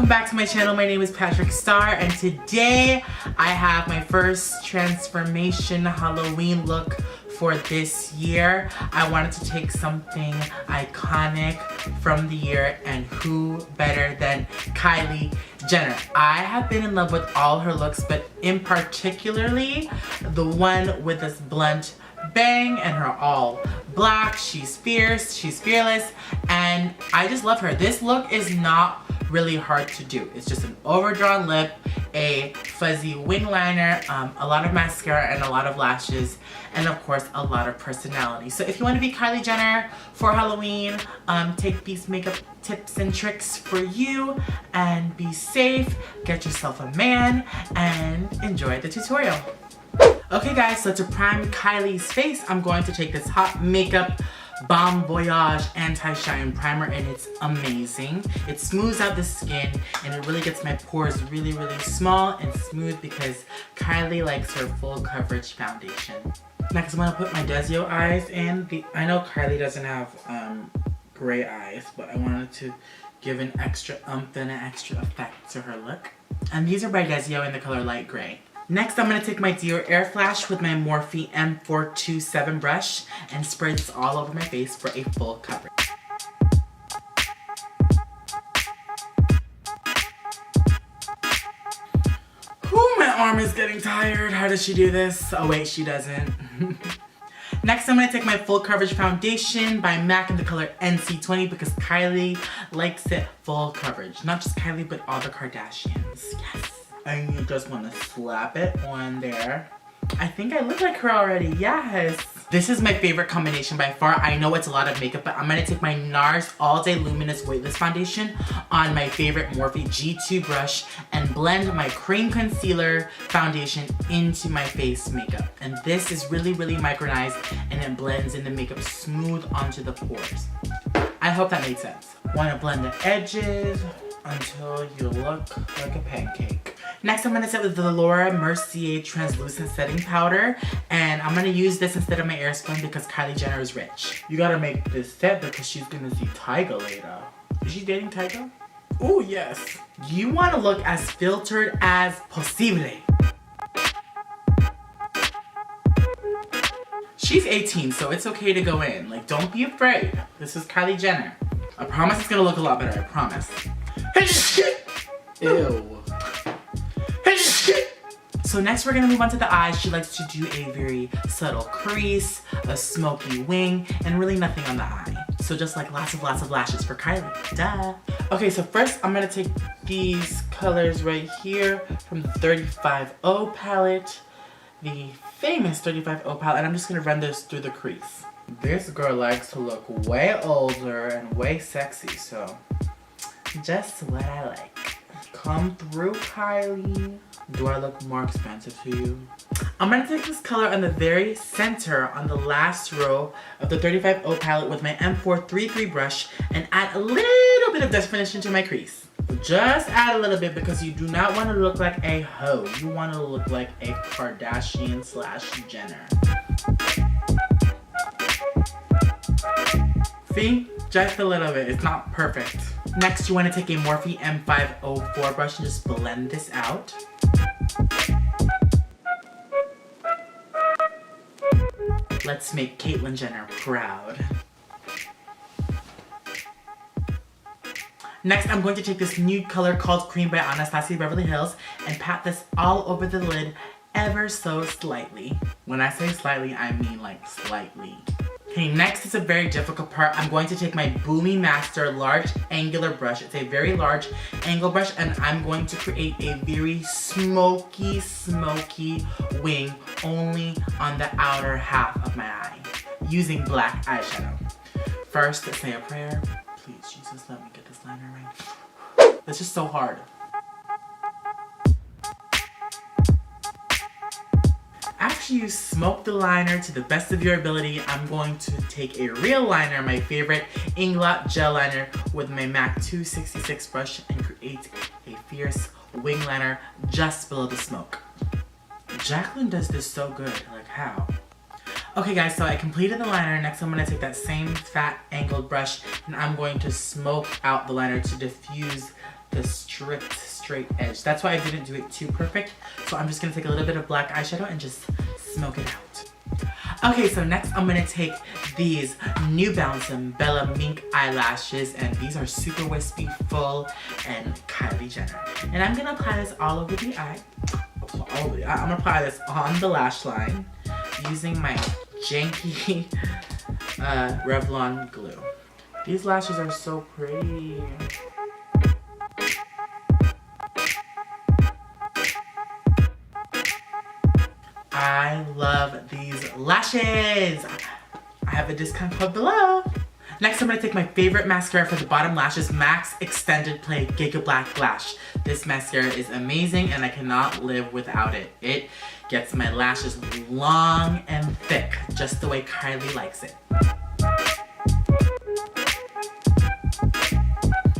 welcome back to my channel. My name is PatrickStarrr, and today I have my first transformation Halloween look for this year. I wanted to take something iconic from the year, and who better than Kylie Jenner. I have been in love with all her looks, but in particularly the one with this blunt bang and her all black. She's fierce, she's fearless, and I just love her. This look is not really hard to do. It's just an overdrawn lip, a fuzzy wing liner, a lot of mascara and a lot of lashes, and of course a lot of personality. So if you want to be Kylie Jenner for Halloween, take these makeup tips and tricks for you and be safe, get yourself a man, and enjoy the tutorial. Okay guys, so to prime Kylie's face, I'm going to take this Hot Makeup Bon Voyage Anti-Shine Primer, and it's amazing. It smooths out the skin and it really gets my pores really small and smooth because Kylie likes her full coverage foundation. Next, I'm gonna put my Desio eyes in. I know Kylie doesn't have gray eyes, but I wanted to give an extra oomph and an extra effect to her look. And these are by Desio in the color light gray. Next, I'm going to take my Dior Air Flash with my Morphe M427 brush and spray this all over my face for a full coverage. Whew, my arm is getting tired. How does she do this? Oh wait, she doesn't. Next, I'm going to take my full coverage foundation by MAC in the color NC20 because Kylie likes it full coverage. Not just Kylie, but all the Kardashians. Yes. And you just want to slap it on there. I think I look like her already, yes. This is my favorite combination by far. I know it's a lot of makeup, but I'm going to take my NARS All Day Luminous Weightless Foundation on my favorite Morphe G2 brush and blend my cream concealer foundation into my face makeup. And this is really micronized and it blends in the makeup smooth onto the pores. I hope that made sense. Want to blend the edges until you look like a pancake. Next, I'm going to set with the Laura Mercier Translucent Setting Powder, and I'm going to use this instead of my Airspun because Kylie Jenner is rich. You gotta make this set because she's going to see Tyga later. Is she dating Tyga? Oh yes. You want to look as filtered as possible. She's 18, so it's okay to go in. Like, don't be afraid. This is Kylie Jenner. I promise it's going to look a lot better, I promise. Ew. So next we're gonna move on to the eyes. She likes to do a very subtle crease, a smoky wing, and really nothing on the eye. So just like lots of lashes for Kylie, duh. Okay, so first I'm gonna take these colors right here from the 35O palette, the famous 35O palette, and I'm just gonna run this through the crease. This girl likes to look way older and way sexy, so just what I like. Come through, Kylie. Do I look more expensive to you? I'm going to take this color on the very center on the last row of the 35O palette with my M433 brush and add a little bit of definition to my crease. Just add a little bit because you do not want to look like a hoe. You want to look like a Kardashian / Jenner. See? Just a little bit. It's not perfect. Next, you want to take a Morphe M504 brush and just blend this out. Let's make Caitlyn Jenner proud. Next, I'm going to take this nude color called Cream by Anastasia Beverly Hills and pat this all over the lid ever so slightly. When I say slightly, I mean like slightly. Okay, next is a very difficult part. I'm going to take my Boomy Master large angular brush. It's a very large angle brush, and I'm going to create a very smoky wing only on the outer half of my eye using black eyeshadow. First, let's say a prayer. Please, Jesus, let me get this liner right. It's just so hard. After you smoke the liner to the best of your ability, I'm going to take a real liner, my favorite Inglot gel liner, with my MAC 266 brush and create a fierce wing liner just below the smoke. Jacqueline does this so good, like how? Okay guys, so I completed the liner. Next I'm going to take that same fat angled brush and I'm going to smoke out the liner to diffuse the strict straight edge. That's why I didn't do it too perfect. So I'm just going to take a little bit of black eyeshadow and just smoke it out. Okay, so next I'm going to take these New Balance and Bella Mink eyelashes, and these are super wispy, full, and Kylie Jenner. And I'm going to apply this all over the eye. I'm going to apply this on the lash line using my janky Revlon glue. These lashes are so pretty. I love these lashes. I have a discount code below. Next, I'm going to take my favorite mascara for the bottom lashes, MAC's Extended Play Giga Black Lash. This mascara is amazing and I cannot live without it. It gets my lashes long and thick, just the way Kylie likes it.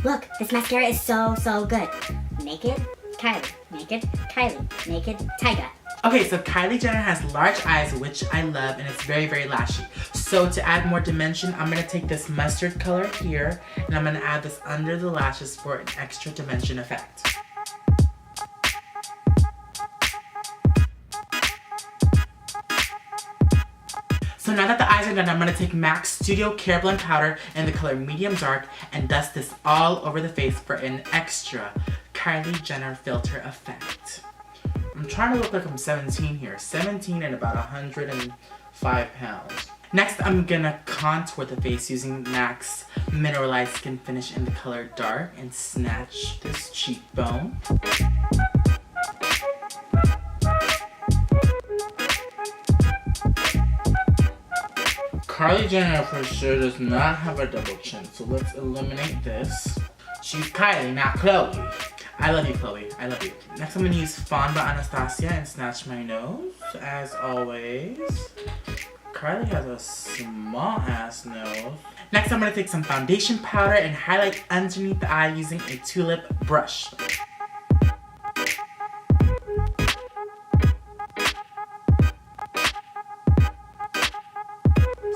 Look, this mascara is so good. Naked Kylie, Naked Kylie, Naked Tyga. Okay, so Kylie Jenner has large eyes, which I love, and it's very, very lashy. So to add more dimension, I'm going to take this mustard color here, and I'm going to add this under the lashes for an extra dimension effect. So now that the eyes are done, I'm going to take MAC's Studio Care Blend Powder in the color Medium Dark and dust this all over the face for an extra Kylie Jenner filter effect. I'm trying to look like I'm 17 here. 17 and about 105 pounds. Next, I'm gonna contour the face using MAC's Mineralized Skin Finish in the color Dark and snatch this cheekbone. Kylie Jenner for sure does not have a double chin, so let's eliminate this. She's Kylie, not Chloe. I love you, Chloe. I love you. Next, I'm going to use Fawn by Anastasia and snatch my nose, as always. Kylie has a small-ass nose. Next, I'm going to take some foundation powder and highlight underneath the eye using a tulip brush.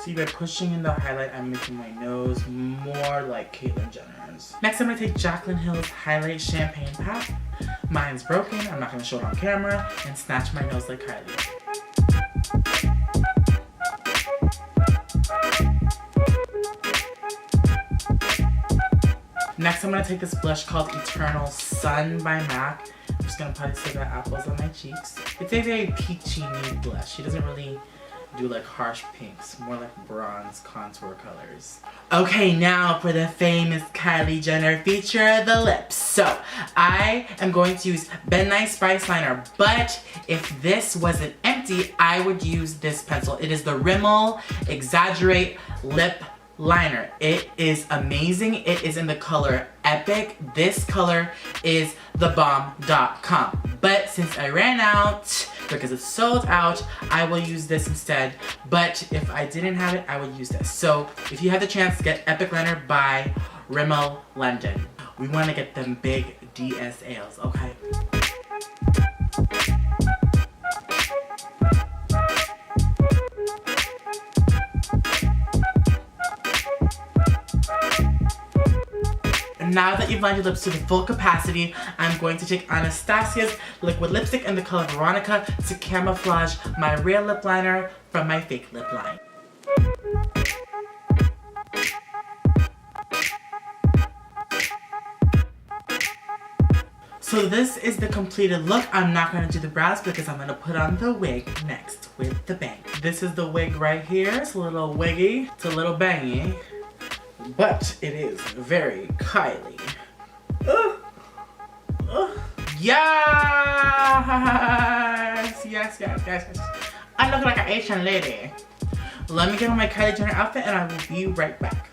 See, by pushing in the highlight, I'm making my nose more like Caitlyn Jenner's. Next, I'm going to take Jaclyn Hill's Highlight Champagne Pop. Mine's broken, I'm not going to show it on camera, and snatch my nose like Kylie. Next, I'm going to take this blush called Eternal Sun by MAC. I'm just going to put cigarette apples on my cheeks. It's a very peachy nude blush. She doesn't really do like harsh pinks, more like bronze contour colors. Okay, now for the famous Kylie Jenner feature, the lips. So I am going to use Ben Nye Spice Liner, but if this wasn't empty, I would use this pencil. It is the Rimmel Exaggerate Lip Liner. It is amazing. It is in the color Epic. This color is thebomb.com. But since I ran out, because it's sold out, I will use this instead. But if I didn't have it, I would use this. So if you have the chance, get Epic Liner by Rimmel London. We want to get them big DSLs, okay? Now that you've lined your lips to the full capacity, I'm going to take Anastasia's liquid lipstick in the color Veronica to camouflage my real lip liner from my fake lip line. So this is the completed look. I'm not going to do the brows because I'm going to put on the wig next with the bang. This is the wig right here. It's a little wiggy. It's a little bangy. But it is very Kylie. Yes! Yes, yes, yes, yes. I look like an Asian lady. Let me get on my Kylie Jenner outfit and I will be right back.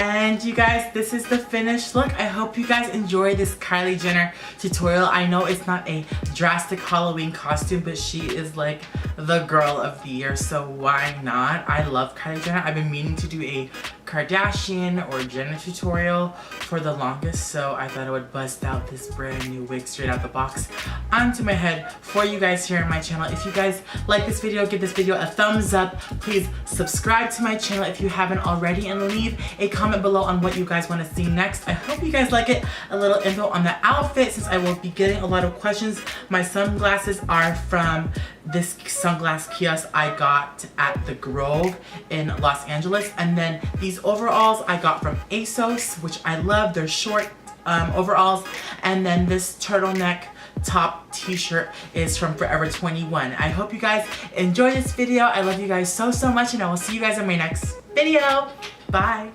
And And you guys, this is the finished look. I hope you guys enjoy this Kylie Jenner tutorial. I know it's not a drastic Halloween costume, but she is like the girl of the year, so why not? I love Kylie Jenner. I've been meaning to do a Kardashian or Jenner tutorial for the longest, so I thought I would bust out this brand new wig straight out the box onto my head for you guys here on my channel. If you guys like this video, give this video a thumbs up. Please subscribe to my channel if you haven't already, and leave a comment below on what you guys want to see next. I hope you guys like it. A little info on the outfit, since I will be getting a lot of questions. My sunglasses are from this sunglass kiosk I got at the Grove in Los Angeles, and then these overalls I got from ASOS, which I love. They're short overalls, and then this turtleneck top t-shirt is from Forever 21. I hope you guys enjoy this video. I love you guys so much, and I will see you guys in my next video. Bye.